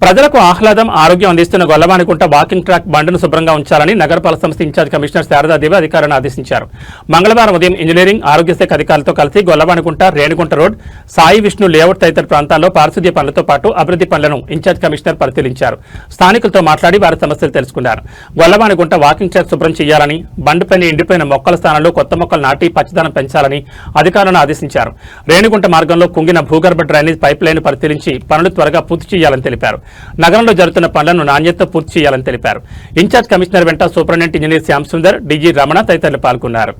ప్రజలకు ఆహ్లాదం ఆరోగ్యం అందిస్తున్న గొల్లవానికుంట వాకింగ్ ట్రాక్ బండ్ను శుభ్రంగా ఉంచాలని నగరపాలక సంస్థ ఇన్ఛార్జ్ కమిషనర్ శారదాదేవి అధికారులను ఆదేశించారు. మంగళవారం ఉదయం ఇంజనీరింగ్ ఆరోగ్య శాఖ అధికారులతో కలిసి గొల్లవానికుంట రేణిగుంట రోడ్ సాయి విష్ణు లేఅవుట్ తదితర ప్రాంతాల్లో పారిశుద్ధ్య పనులతో పాటు అభివృద్ధి పనులను ఇన్ఛార్జ్ కమిషనర్ పరిశీలించారు. స్థానికులతో మాట్లాడి వారి సమస్యలు తెలుసుకున్నారు. గొల్లవానికుంట వాకింగ్ ట్రాక్ శుభ్రం చేయాలని, బండ్పైన ఎండిపోయిన మొక్కల స్థానంలో కొత్త మొక్కలు నాటి పచ్చదనం పెంచాలని అధికారులను ఆదేశించారు. రేణిగుంట మార్గంలో కుంగిన భూగర్భ డ్రైనేజ్ పైప్ లైన్ పరిశీలించి పనులు త్వరగా పూర్తి చేయాలని తెలిపారు. నగరంలో జరుగుతున్న పనులను నాణ్యతతో పూర్తి చేయాలని తెలిపారు. ఇన్ఛార్జ్ కమిషనర్ వెంట superintendent engineer Shyam Sundar, DG Ramana తదితరులు పాల్గొన్నారు.